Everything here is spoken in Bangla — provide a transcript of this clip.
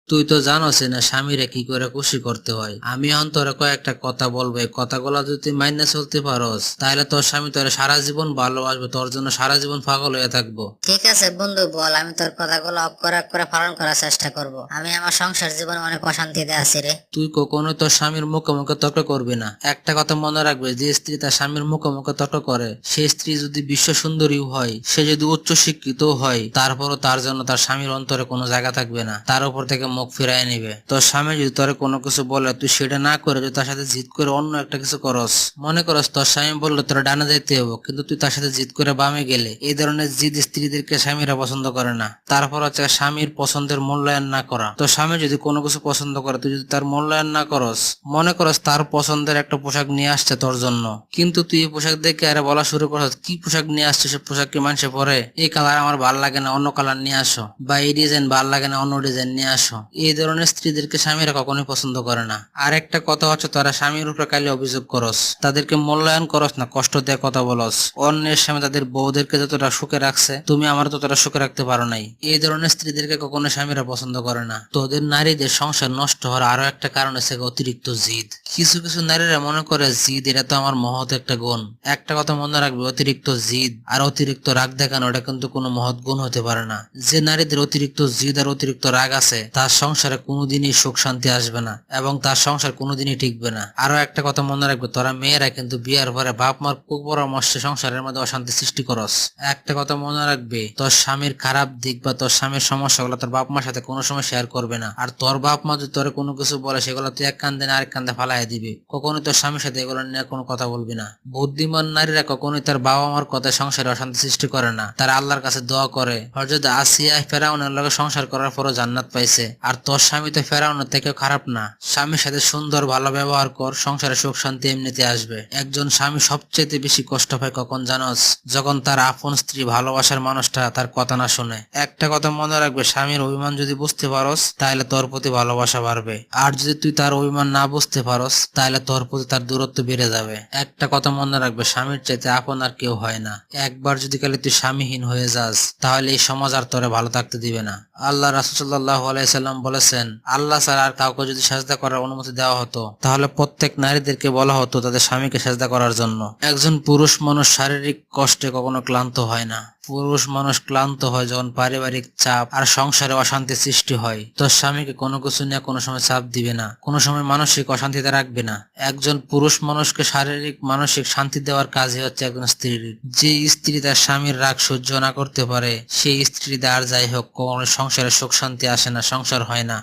তুই তো জানোস না স্বামীরে কি করে খুশি করতে হয়। আমি এখন তোরে কয়েকটা কথা বলবো, এই কথাগুলো যদি তুই মাইনে চলতে পারস তাহলে তোর স্বামী তোরে সারা জীবন ভালোবাসবে, তোর জন্য সারা জীবন পাগল হয়ে থাকবো। ঠিক আছে বন্ধু, বল, আমি তোর কথাগুলো অক্ষরে অক্ষরে পালন করার চেষ্টা করব। আমি আমার সংসার জীবনে অনেক অশান্তিতে আছি রে। তুই কখনোই তোর স্বামীর মুখে মুখে তর্ক করবি না। একটা কথা মনে রাখবে, যে স্ত্রী তার স্বামীর মুখে মুখে তর্ক করে, সেই স্ত্রী যদি বিশ্ব সুন্দরীও হয়, সে যদি উচ্চ শিক্ষিত হয়, তারপরও তার জন্য তার স্বামীর অন্তরে কোনো জায়গা থাকবে না, তার উপর থেকে মুখ ফিরাই নিবে। তোর স্বামী যদি তোরে কোনো কিছু বলে, তুই সেটা না করে যদি তার সাথে জিদ করে অন্য একটা কিছু করস, মনে করস তোর স্বামী বললো তোরা ডানে যাইতে হবো, কিন্তু তুই তার সাথে জিদ করে বামে গেলে, এই ধরনের জিদ স্ত্রীদেরকে স্বামীরা পছন্দ করে না। তারপর হচ্ছে স্বামীর পছন্দের মূল্যায়ন না করা। তোর স্বামী যদি কোনো কিছু পছন্দ করে, তুই যদি তার মূল্যায়ন না করস, মনে করস তার পছন্দের একটা পোশাক নিয়ে আসছে তোর জন্য, কিন্তু তুই এই পোশাক দেখে আরে বলা শুরু করস, কি পোশাক নিয়ে আসছে, সে পোশাক কি মানুষে পরে, এই কালার আমার ভাল লাগে না, অন্য কালার নিয়ে আসো, বা এই ডিজাইন ভাল লাগে না, অন্য ডিজাইন নিয়ে আসো। এই ধরনের স্ত্রীদেরকে স্বামীরা কখনোই পছন্দ করে না। আর একটা কথা হচ্ছে, তোরা স্বামীর উপরে খালি অভিযোগ করস, তাদেরকে মূল্যায়ন করস না, কষ্ট দিয়ে কথা বলস। অন্যের স্বামী তাদের বউদেরকে যতটা সুখে রাখছে, তুমি আমার ততটা সুখে রাখতে পারো নাই। এই ধরনের স্ত্রীদেরকে কখনো স্বামীরা পছন্দ করে না। তোদের নারীদের সংসার নষ্ট হওয়ার আরো একটা কারণ আছে অতিরিক্ত জিদ। কিছু কিছু নারীরা মনে করে জিদ এটা তো আমার মহৎ একটা গুণ। একটা কথা মনে রাখবে, অতিরিক্ত জিদ আর অতিরিক্ত রাগ দেখানো এটা কিন্তু কোনো মহৎ গুণ হতে পারে না। যে নারীদের অতিরিক্ত জিদ আর অতিরিক্ত রাগ আছে, তার সংসারে কোনোদিনই সুখ শান্তি আসবে না, এবং তার সংসার কোনোদিনই টিকবে না। আরো একটা কথা মনে রাখবে, তোরা মেয়েরা কিন্তু বিয়ার পরে বাপ মার কুপরামর্শে সংসারের মধ্যে অশান্তি সৃষ্টি করস। একটা কথা মনে রাখবে, তোর স্বামীর খারাপ দিক বা তোর স্বামীর সমস্যাগুলো তোর বাপ মার সাথে কোনো সময় শেয়ার করবে না। আর তোর বাপ মা যদি তোর কোনো কিছু বলে, সেগুলো তুই এক কান্দে না আরেক কান্দে ফালাই দিবি। কখনোই তোর স্বামীর সাথে এগুলো নিয়ে কোনো কথা বলবি না। বুদ্ধিমান নারীরা কখনোই তার বাবা মার কথায় সংসারে অশান্তি সৃষ্টি করে না, তারা আল্লাহর কাছে দোয়া করে। হযরত আসিয়া ফেরাউনের লগে সংসার করার পরও জান্নাত পাইছে। আর তোর স্বামী তো ফেরাউনের থেকেও খারাপ না। স্বামীর সাথে সুন্দর ভালো ব্যবহার কর, সংসারে সুখ শান্তি এমনিতে আসবে। একজন স্বামী সবচেয়ে বেশি কষ্ট পায় কখন জানোস? যখন তার আপন স্ত্রী ভালোবাসার মানুষটা তার কথা না শুনে। একটা কথা মনে রাখবে, স্বামীর অভিমান যদি বুঝতে পারস, তাহলে তোর প্রতি ভালোবাসা বাড়বে। আর যদি তুই তার অভিমান না বুঝতে পারস, তাহলে তোর প্রতি তার দূরত্ব বেড়ে যাবে। একটা কথা মনে রাখবে, স্বামীর চাইতে আপন আর কেউ হয় না। একবার যদি খালি তুই স্বামীহীন হয়ে যাস, তাহলে এই সমাজ আর তোরে ভালো থাকতে দিবে না। আল্লাহ রাসূল সাল্লাল্লাহু আলাইহি সাল্লাম বলেছেন, আল্লাহ ছাড়া আর কাউকে যদি সাজদা করার অনুমতি দেওয়া হতো, তাহলে প্রত্যেক নারীদেরকে বলা হতো তাদের স্বামীকে সাজদা করার জন্য। একজন পুরুষ মানুষ শারীরিক কষ্টে কখনো ক্লান্ত হয় না। পুরুষ মানুষ ক্লান্ত হয় যখন পারিবারিক চাপ আর সংসারে অশান্তি সৃষ্টি হয়। তোর স্বামীকে কোনো কিছু নিয়ে কোনো সময় চাপ দিবে না, কোনো সময় মানসিক অশান্তিতে রাখবে না। একজন পুরুষ মানুষকে শারীরিক মানসিক শান্তি দেওয়ার কাজই হচ্ছে একজন স্ত্রীর। যে স্ত্রী তার স্বামীর রাগ সহ্য না করতে পারে, সেই স্ত্রী আর যাই হোক কখনো সংসারে সুখ শান্তি আসে না, সংসার হয় না।